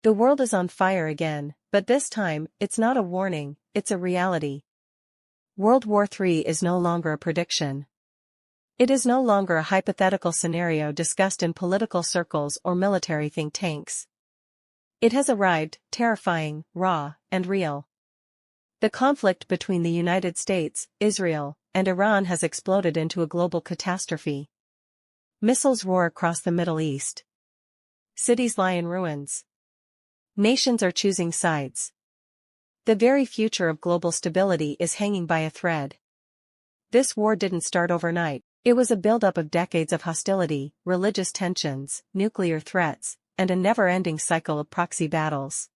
The world is on fire again, but this time, it's not a warning, it's a reality. World War III is no longer a prediction. It is no longer a hypothetical scenario discussed in political circles or military think tanks. It has arrived, terrifying, raw, and real. The conflict between the United States, Israel, and Iran has exploded into a global catastrophe. Missiles roar across the Middle East. Cities lie in ruins. Nations are choosing sides. The very future of global stability is hanging by a thread. This war didn't start overnight. It was a buildup of decades of hostility, religious tensions, nuclear threats, and a never-ending cycle of proxy battles.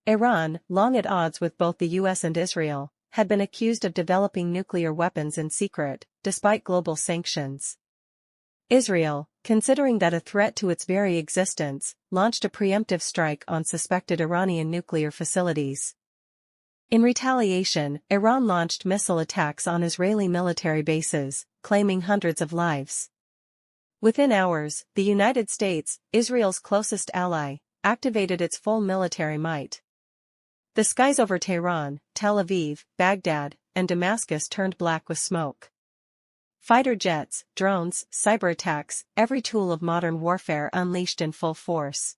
Iran, long at odds with both the US and Israel, had been accused of developing nuclear weapons in secret, despite global sanctions. Israel, considering that a threat to its very existence, launched a preemptive strike on suspected Iranian nuclear facilities. In retaliation, Iran launched missile attacks on Israeli military bases, claiming hundreds of lives. Within hours, the United States, Israel's closest ally, activated its full military might. The skies over Tehran, Tel Aviv, Baghdad, and Damascus turned black with smoke. Fighter jets, drones, cyber attacks, every tool of modern warfare unleashed in full force.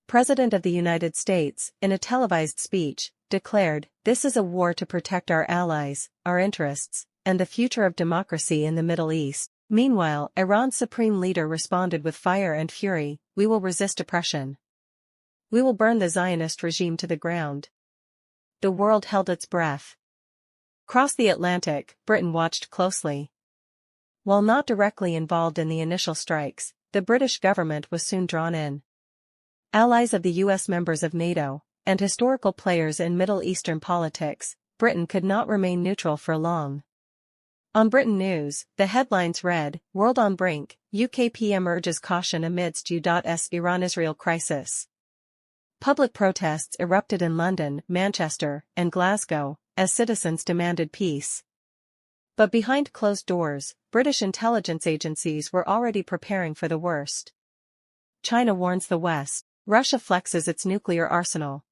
President of the United States, in a televised speech, declared, "This is a war to protect our allies, our interests, and the future of democracy in the Middle East." Meanwhile, Iran's supreme leader responded with fire and fury, "We will resist oppression. We will burn the Zionist regime to the ground." The world held its breath. Across the Atlantic, Britain watched closely. While not directly involved in the initial strikes, the British government was soon drawn in. Allies of the US, members of NATO, and historical players in Middle Eastern politics, Britain could not remain neutral for long. On Britain News, the headlines read, "World on brink, UK PM urges caution amidst U.S. Iran-Israel crisis." Public protests erupted in London, Manchester, and Glasgow, as citizens demanded peace. But behind closed doors, British intelligence agencies were already preparing for the worst. China warns the West. Russia flexes its nuclear arsenal.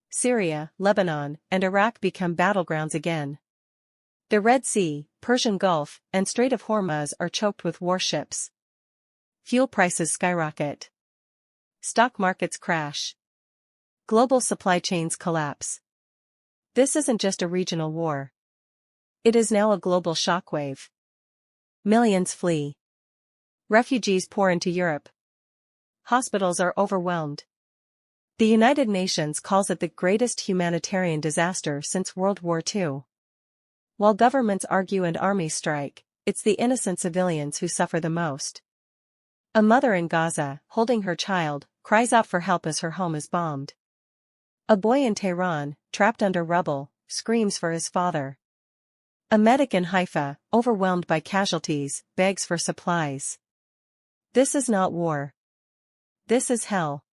Syria, Lebanon, and Iraq become battlegrounds again. The Red Sea, Persian Gulf, and Strait of Hormuz are choked with warships. Fuel prices skyrocket. Stock markets crash. Global supply chains collapse. This isn't just a regional war. It is now a global shockwave. Millions flee. Refugees pour into Europe. Hospitals are overwhelmed. The United Nations calls it the greatest humanitarian disaster since World War II. While governments argue and armies strike, it's the innocent civilians who suffer the most. A mother in Gaza, holding her child, cries out for help as her home is bombed. A boy in Tehran, trapped under rubble, screams for his father. A medic in Haifa, overwhelmed by casualties, begs for supplies. This is not war. This is hell.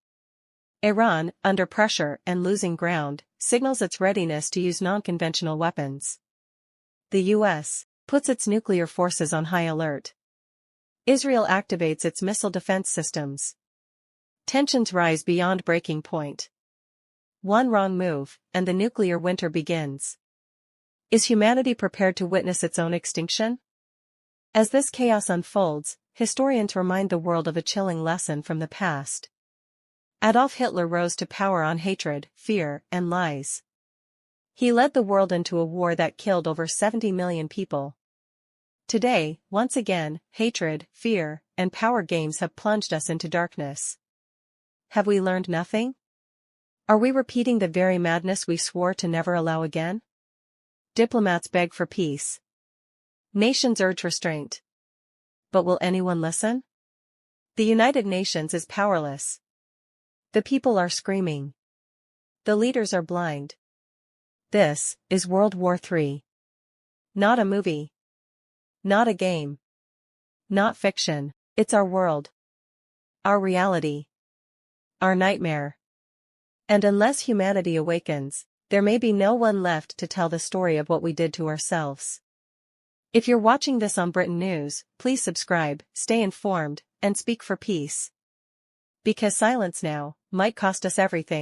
Iran, under pressure and losing ground, signals its readiness to use non-conventional weapons. The US puts its nuclear forces on high alert. Israel activates its missile defense systems. Tensions rise beyond breaking point. One wrong move, and the nuclear winter begins. Is humanity prepared to witness its own extinction? As this chaos unfolds, historians remind the world of a chilling lesson from the past. Adolf Hitler rose to power on hatred, fear, and lies. He led the world into a war that killed over 70 million people. Today, once again, hatred, fear, and power games have plunged us into darkness. Have we learned nothing? Are we repeating the very madness we swore to never allow again? Diplomats beg for peace. Nations urge restraint. But will anyone listen? The United Nations is powerless. The people are screaming. The leaders are blind. This is World War III. Not a movie. Not a game. Not fiction. It's our world. Our reality. Our nightmare. And unless humanity awakens, there may be no one left to tell the story of what we did to ourselves. If you're watching this on Britain News, please subscribe, stay informed, and speak for peace. Because silence now might cost us everything.